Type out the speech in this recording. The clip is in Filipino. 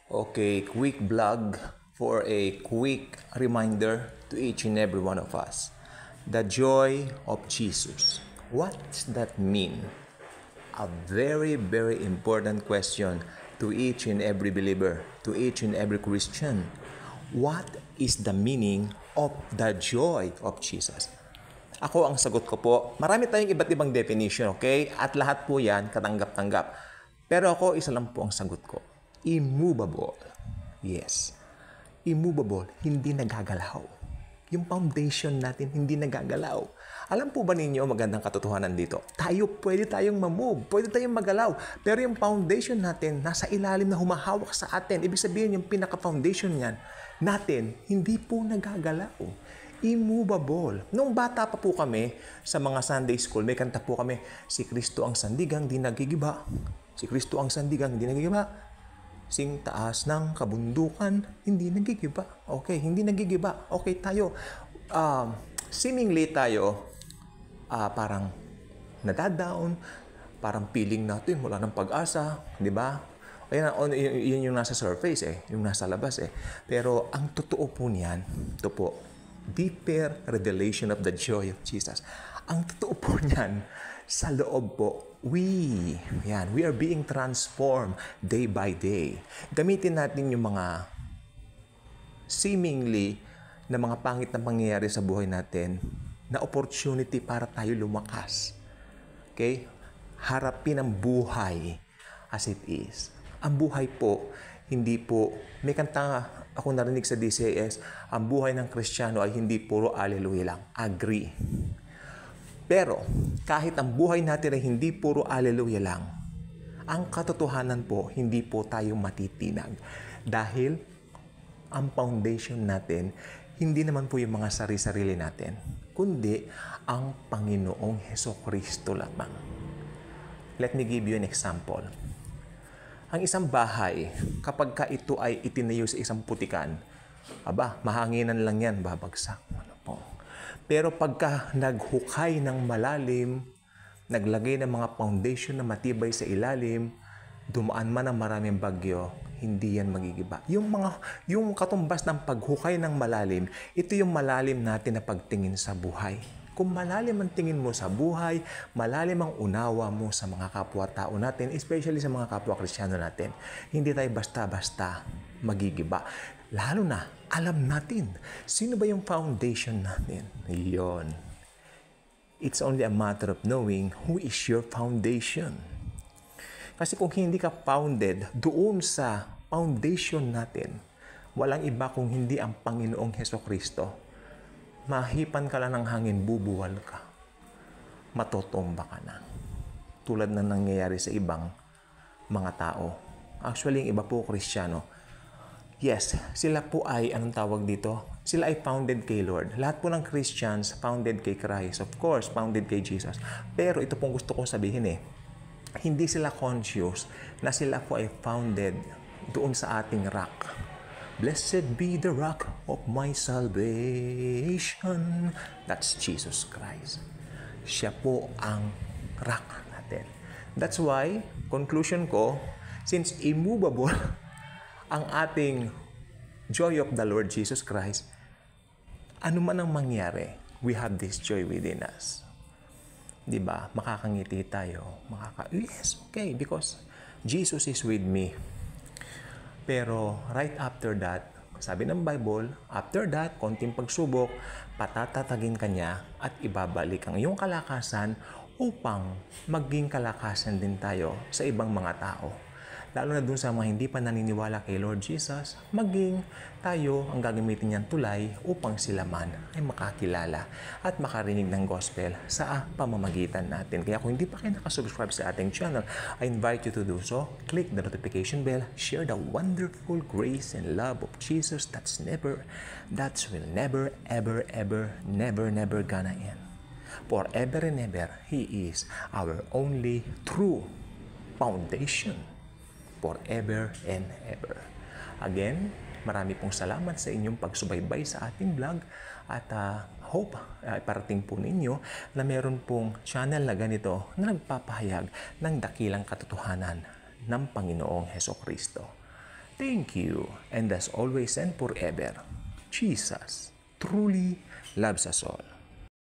Okay, quick vlog for a quick reminder to each and every one of us. The joy of Jesus. What does that mean? A very, very important question to each and every believer, to each and every Christian. What is the meaning of the joy of Jesus? Ako, ang sagot ko po, marami tayong iba't ibang definition, okay? At lahat po yan, katanggap-tanggap. Pero ako, isa lang po ang sagot ko. Immovable. Yes. Immovable, hindi nagagalaw. Yung foundation natin, hindi nagagalaw. Alam po ba ninyo, magandang katotohanan dito? Pwede tayong mamove, pwede tayong magalaw. Pero yung foundation natin, nasa ilalim na humahawak sa atin. Ibig sabihin, yung pinaka-foundation niyan, natin, hindi po nagagalaw. Immovable. Nung bata pa po kami, sa mga Sunday school, may kanta po kami, si Kristo ang sandigang, di nagigiba. Si Kristo ang sandigang, di nagigiba. Sing taas ng kabundukan, hindi nagigiba. Okay, hindi nagigiba. Okay tayo. Seemingly tayo, parang nadadown, parang feeling natin, wala ng pag-asa, di ba? Yun yung nasa surface yung nasa labas Pero ang totoo po niyan, ito po, deeper revelation of the joy of Jesus. Ang totoo po niyan, sa loob po, we are being transformed day by day. Gamitin natin yung mga seemingly na mga pangit na pangyayari sa buhay natin na opportunity para tayo lumakas. Okay? Harapin ang buhay as it is. Ang buhay po, hindi po, may kanta ako narinig sa DCS, ang buhay ng Kristiyano ay hindi puro alleluia lang. Agree. Pero, kahit ang buhay natin ay hindi puro alleluia lang, ang katotohanan po, hindi po tayo matitinag. Dahil, ang foundation natin, hindi naman po yung mga sarili-sarili natin, kundi ang Panginoong Hesukristo lamang. Let me give you an example. Ang isang bahay, kapag ka ito ay itinayo sa isang putikan, mahanginan lang yan, babagsak. Pero pagka naghukay ng malalim, naglagay ng mga foundation na matibay sa ilalim, dumaan man ang maraming bagyo, hindi yan magigiba. Yung katumbas ng paghukay ng malalim, ito yung malalim natin na pagtingin sa buhay. Kung malalim ang tingin mo sa buhay, malalim ang unawa mo sa mga kapwa-tao natin, especially sa mga kapwa-Kristiyano natin, hindi tayo basta-basta magigiba. Lalo na, alam natin, sino ba yung foundation natin? Iyon. It's only a matter of knowing who is your foundation. Kasi kung hindi ka founded doon sa foundation natin, walang iba kung hindi ang Panginoong Hesukristo. Mahipan ka lang ng hangin, bubuwal ka. Matotomba ka na. Tulad na nangyayari sa ibang mga tao. Actually, yung iba po, Kristiyano, yes, sila po ay, anong tawag dito? Sila ay founded kay Lord. Lahat po ng Christians, founded kay Christ. Of course, founded kay Jesus. Pero ito pong gusto kong sabihin hindi sila conscious na sila po ay founded doon sa ating rock. Blessed be the rock of my salvation. That's Jesus Christ. Siya po ang rock natin. That's why, conclusion ko, since immovable ang ating joy of the Lord Jesus Christ, ano man ang mangyari, we have this joy within us. Diba? Makakangiti tayo. Yes, okay, because Jesus is with me. Pero right after that, sabi ng Bible, after that, konting pagsubok, patatatagin ka niya at ibabalik ang iyong kalakasan upang maging kalakasan din tayo sa ibang mga tao. Lalo na dun sa mga hindi pa naniniwala kay Lord Jesus, maging tayo ang gagamitin niyang tulay upang sila man ay makakilala at makarinig ng gospel sa pamamagitan natin. Kaya kung hindi pa kayo nakasubscribe sa ating channel, I invite you to do so. Click the notification bell, share the wonderful grace and love of Jesus that will never, never gonna end. Forever and ever, He is our only true foundation. Forever and ever. Again, marami pong salamat sa inyong pagsubaybay sa ating vlog at hope parating po ninyo na meron pong channel na ganito na nagpapahayag ng dakilang katotohanan ng Panginoong Hesukristo. Thank you, and as always and forever, Jesus truly loves us all.